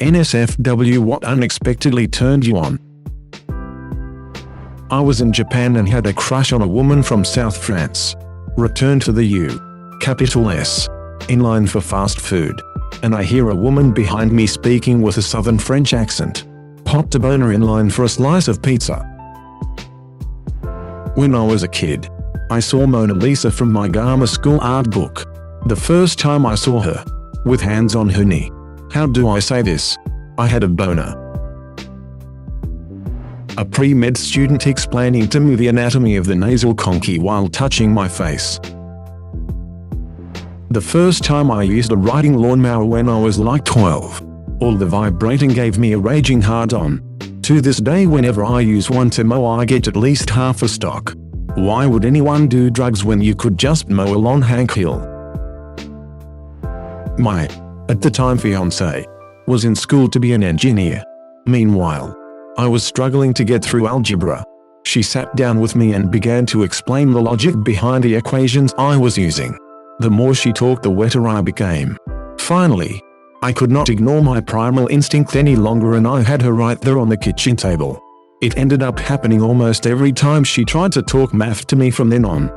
NSFW, what unexpectedly turned you on? I was in Japan and had a crush on a woman from South France. Returned to the U.S. in line for fast food. And I hear a woman behind me speaking with a southern French accent. Popped a boner in line for a slice of pizza. When I was a kid, I saw Mona Lisa from my grammar school art book. The first time I saw her, with hands on her knee. How do I say this? I had a boner. A pre-med student explaining to me the anatomy of the nasal conch while touching my face. The first time I used a riding lawnmower when I was like 12. All the vibrating gave me a raging hard-on. To this day, whenever I use one to mow, I get at least half a stock. Why would anyone do drugs when you could just mow a lawn, Hank Hill? My, at the time, fiancé was in school to be an engineer. Meanwhile, I was struggling to get through algebra. She sat down with me and began to explain the logic behind the equations I was using. The more she talked, the wetter I became. Finally, I could not ignore my primal instinct any longer and I had her right there on the kitchen table. It ended up happening almost every time she tried to talk math to me from then on.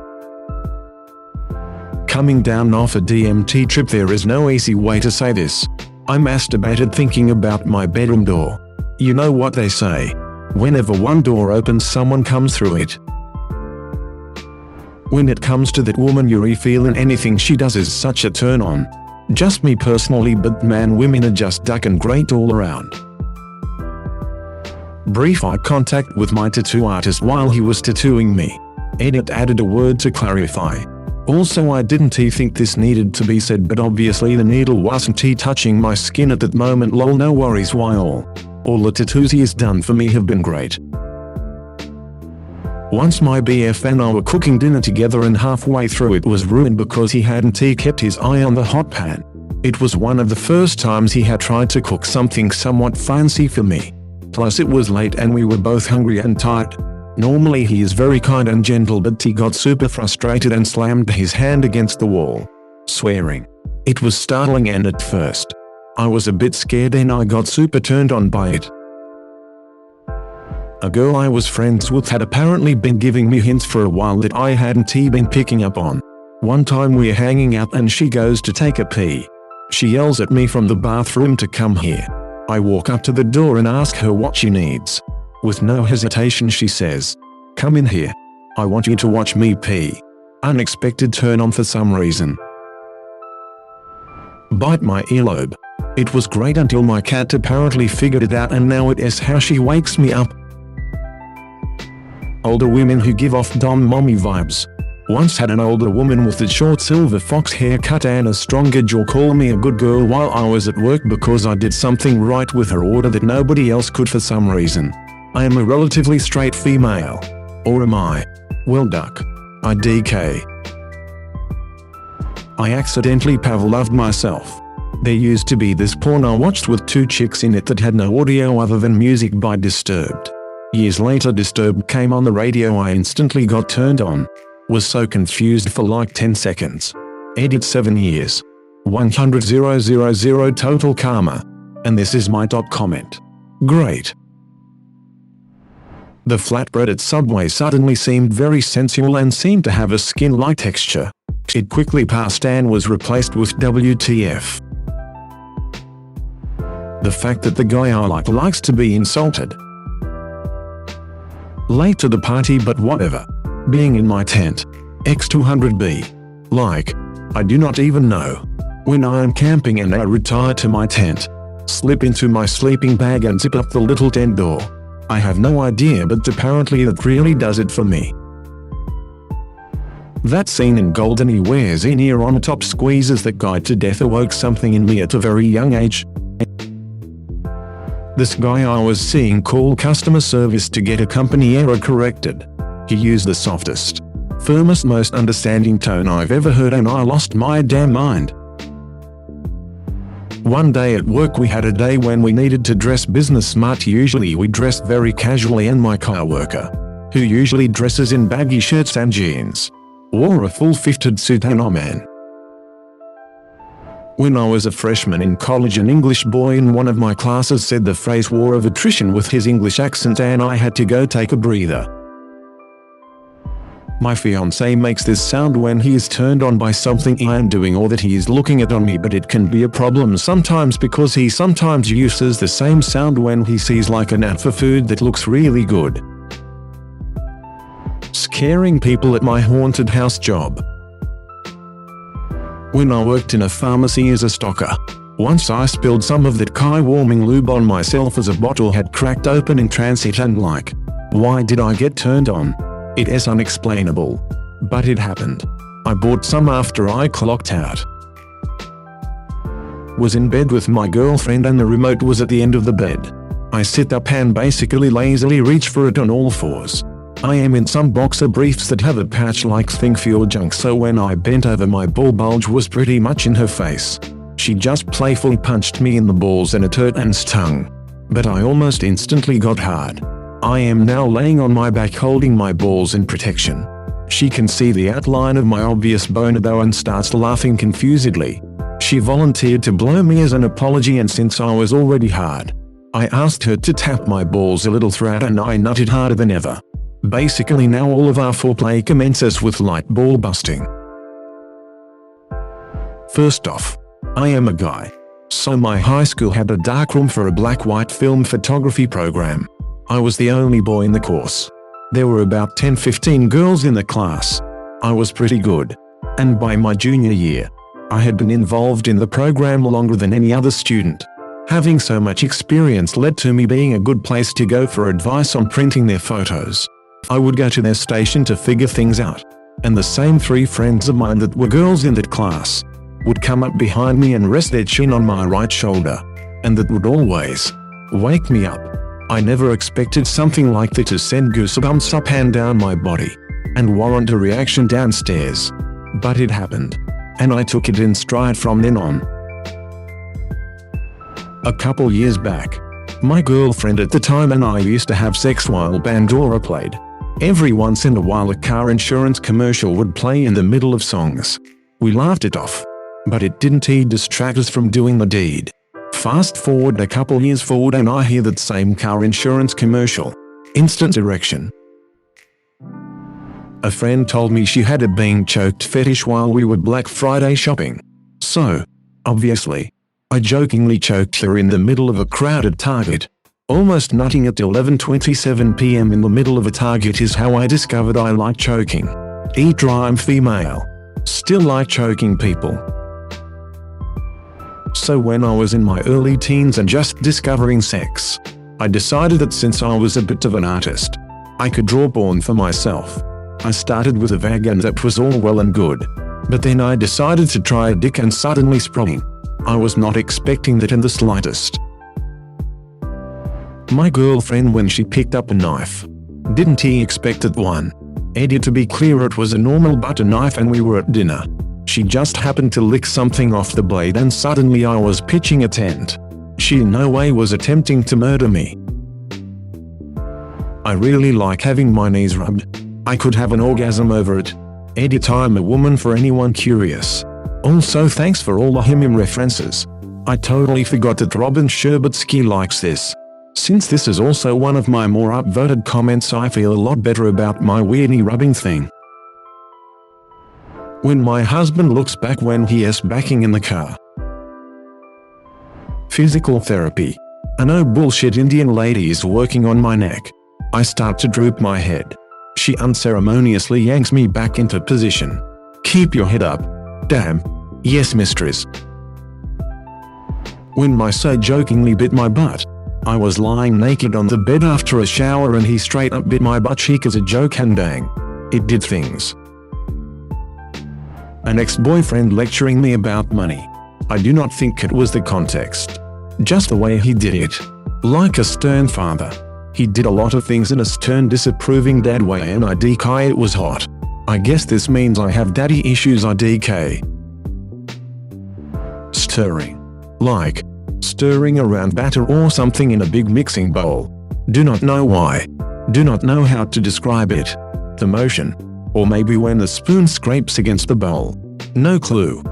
Coming down off a DMT trip, there is no easy way to say this. I masturbated thinking about my bedroom door. You know what they say. Whenever one door opens, someone comes through it. When it comes to that woman, Yuri, feeling anything she does is such a turn on. Just me personally, but man, women are just duck and great all around. Brief eye contact with my tattoo artist while he was tattooing me. Edit added a word to clarify. Also, I didn't think this needed to be said, but obviously the needle wasn't touching my skin at that moment. Lol, no worries. Why all the tattoos he has done for me have been great. Once my BF and I were cooking dinner together and halfway through it was ruined because he hadn't kept his eye on the hot pan. It was one of the first times he had tried to cook something somewhat fancy for me. Plus it was late and we were both hungry and tired. Normally he is very kind and gentle, but he got super frustrated and slammed his hand against the wall, swearing. It was startling and at first, I was a bit scared and I got super turned on by it. A girl I was friends with had apparently been giving me hints for a while that I hadn't been picking up on. One time we're hanging out and she goes to take a pee. She yells at me from the bathroom to come here. I walk up to the door and ask her what she needs. With no hesitation she says, "Come in here. I want you to watch me pee." Unexpected turn on for some reason. Bite my earlobe. It was great until my cat apparently figured it out and now it is how she wakes me up. Older women who give off dom mommy vibes. Once had an older woman with a short silver fox haircut and a stronger jaw call me a good girl while I was at work because I did something right with her order that nobody else could for some reason. I am a relatively straight female. Or am I? Well, duck. IDK. I accidentally Pavloved myself. There used to be this porn I watched with two chicks in it that had no audio other than music by Disturbed. Years later Disturbed came on the radio. I instantly got turned on. Was so confused for like 10 seconds. Edit 7 years. 100,000 total karma. And this is my top comment. Great. The flatbread at Subway suddenly seemed very sensual and seemed to have a skin-like texture. It quickly passed and was replaced with WTF. The fact that the guy I like likes to be insulted. Late to the party, but whatever. Being in my tent. X200B. Like, I do not even know. When I am camping and I retire to my tent, slip into my sleeping bag and zip up the little tent door. I have no idea, but apparently that really does it for me. That scene in Golden he wears in-ear on top squeezes the guy to death awoke something in me at a very young age. This guy I was seeing called customer service to get a company error corrected. He used the softest, firmest, most understanding tone I've ever heard and I lost my damn mind. One day at work we had a day when we needed to dress business smart. Usually we dressed very casually and my coworker, who usually dresses in baggy shirts and jeans, wore a full fitted suit and man. When I was a freshman in college, an English boy in one of my classes said the phrase "war of attrition" with his English accent, and I had to go take a breather. My fiancé makes this sound when he is turned on by something I am doing or that he is looking at on me, but it can be a problem sometimes because he sometimes uses the same sound when he sees like an ad for food that looks really good. Scaring people at my haunted house job. When I worked in a pharmacy as a stocker, once I spilled some of that warming lube on myself as a bottle had cracked open in transit, and why did I get turned on? It is unexplainable. But it happened. I bought some after I clocked out. Was in bed with my girlfriend and the remote was at the end of the bed. I sit up and basically lazily reach for it on all fours. I am in some boxer briefs that have a pouch-like thing for your junk, so when I bent over, my ball bulge was pretty much in her face. She just playfully punched me in the balls and it hurt and stung. But I almost instantly got hard. I am now laying on my back holding my balls in protection. She can see the outline of my obvious boner though and starts laughing confusedly. She volunteered to blow me as an apology, and since I was already hard, I asked her to tap my balls a little throughout and I nutted harder than ever. Basically now all of our foreplay commences with light ball busting. First off, I am a guy. So my high school had a darkroom for a black-white film photography program. I was the only boy in the course. There were about 10-15 girls in the class. I was pretty good. And by my junior year, I had been involved in the program longer than any other student. Having so much experience led to me being a good place to go for advice on printing their photos. I would go to their station to figure things out. And the same 3 friends of mine that were girls in that class would come up behind me and rest their chin on my right shoulder. And that would always wake me up. I never expected something like that to send goosebumps up and down my body and warrant a reaction downstairs. But it happened. And I took it in stride from then on. A couple years back, my girlfriend at the time and I used to have sex while Pandora played. Every once in a while a car insurance commercial would play in the middle of songs. We laughed it off. But it didn't distract us from doing the deed. Fast forward a couple years forward and I hear that same car insurance commercial. Instant erection. A friend told me she had a being choked fetish while we were Black Friday shopping. So, obviously, I jokingly choked her in the middle of a crowded Target. Almost nutting at 11:27 p.m. in the middle of a Target is how I discovered I like choking. I'm female. Still like choking people. So when I was in my early teens and just discovering sex, I decided that since I was a bit of an artist, I could draw porn for myself. I started with a vag and that was all well and good. But then I decided to try a dick and suddenly sprung. I was not expecting that in the slightest. My girlfriend, when she picked up a knife, didn't expect it one. To be clear, it was a normal butter knife and we were at dinner. She just happened to lick something off the blade and suddenly I was pitching a tent. She in no way was attempting to murder me. I really like having my knees rubbed. I could have an orgasm over it. I'm a woman for anyone curious. Also thanks for all the him references. I totally forgot that Robin Sherbatsky likes this. Since this is also one of my more upvoted comments, I feel a lot better about my weird knee rubbing thing. When my husband looks back when he is backing in the car. Physical therapy. A no bullshit Indian lady is working on my neck. I start to droop my head. She unceremoniously yanks me back into position. Keep your head up. Damn. Yes, mistress. When my so jokingly bit my butt. I was lying naked on the bed after a shower and he straight up bit my butt cheek as a joke, and dang, it did things. An ex-boyfriend lecturing me about money. I do not think it was the context. Just the way he did it. Like a stern father. He did a lot of things in a stern, disapproving dad way and it was hot. I guess this means I have daddy issues. Stirring. Like stirring around batter or something in a big mixing bowl. Do not know why. Do not know how to describe it. The motion. Or maybe when the spoon scrapes against the bowl. No clue.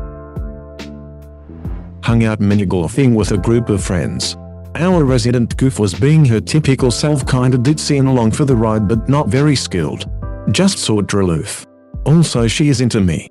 hung out mini-golfing with a group of friends. Our resident goof was being her typical self, kinda ditzy and along for the ride but not very skilled. Just sorta aloof. Also, she is into me.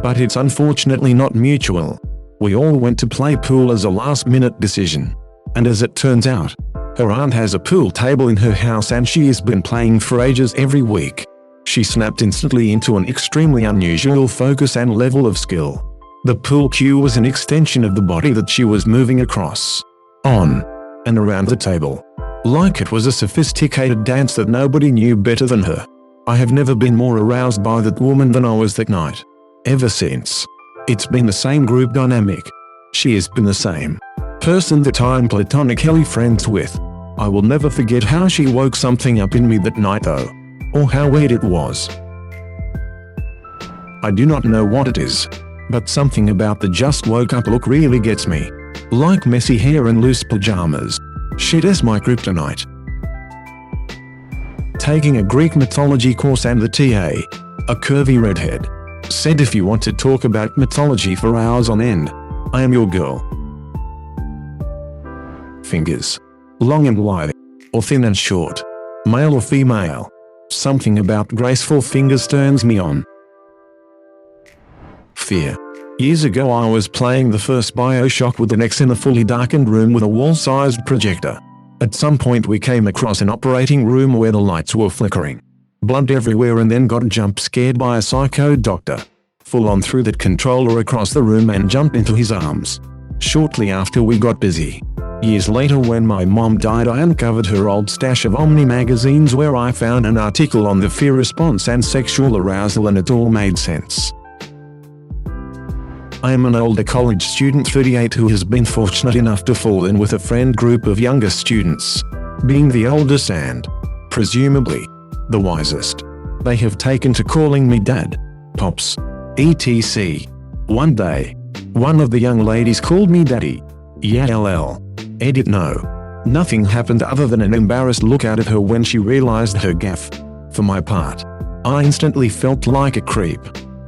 But it's unfortunately not mutual. We all went to play pool as a last-minute decision. And as it turns out, her aunt has a pool table in her house and she has been playing for ages every week. She snapped instantly into an extremely unusual focus and level of skill. The pool cue was an extension of the body that she was moving across, on, and around the table. Like it was a sophisticated dance that nobody knew better than her. I have never been more aroused by that woman than I was that night. Ever since. It's been the same group dynamic. She has been the same person that I'm platonically friends with. I will never forget how she woke something up in me that night though. Or how weird it was. I do not know what it is. But something about the just woke up look really gets me. Like messy hair and loose pajamas. Shit is my kryptonite. Taking a Greek mythology course and the TA, a curvy redhead, said if you want to talk about mythology for hours on end, I am your girl. Fingers. Long and wide. Or thin and short. Male or female. Something about graceful fingers turns me on. Fear. Years ago I was playing the first BioShock with an ex in a fully darkened room with a wall-sized projector. At some point we came across an operating room where the lights were flickering. Blood everywhere, and then got jump scared by a psycho doctor. Full on threw that controller across the room and jumped into his arms. Shortly after we got busy. Years later when my mom died I uncovered her old stash of Omni magazines where I found an article on the fear response and sexual arousal, and it all made sense. I am an older college student, 38, who has been fortunate enough to fall in with a friend group of younger students. Being the oldest and, presumably, the wisest, they have taken to calling me Dad, Pops, etc. One day, one of the young ladies called me Daddy. Yeah, LL. Edit no. Nothing happened other than an embarrassed look out at her when she realized her gaffe. For my part, I instantly felt like a creep.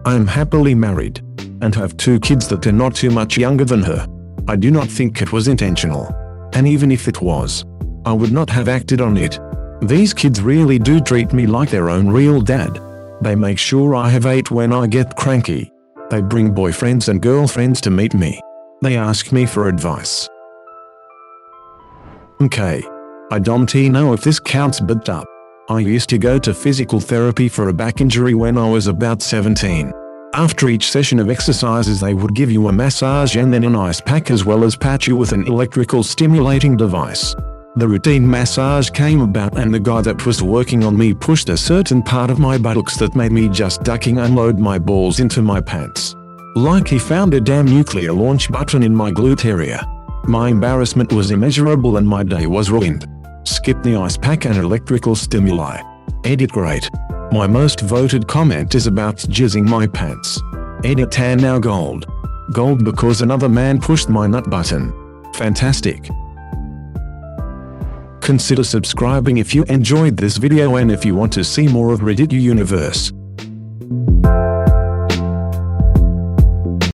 I am happily married and have 2 kids that are not too much younger than her. I do not think it was intentional. And even if it was, I would not have acted on it. These kids really do treat me like their own real dad. They make sure I have 8 when I get cranky. They bring boyfriends and girlfriends to meet me. They ask me for advice. Okay. I don't know if this counts, but I used to go to physical therapy for a back injury when I was about 17. After each session of exercises they would give you a massage and then an ice pack, as well as patch you with an electrical stimulating device. The routine massage came about and the guy that was working on me pushed a certain part of my buttocks that made me just ducking unload my balls into my pants. Like he found a damn nuclear launch button in my glute area. My embarrassment was immeasurable and my day was ruined. Skip the ice pack and electrical stimuli. Edit great. My most voted comment is about jizzing my pants. Edit tan now gold. Gold because another man pushed my nut button. Fantastic. Consider subscribing if you enjoyed this video and if you want to see more of Reddit Universe.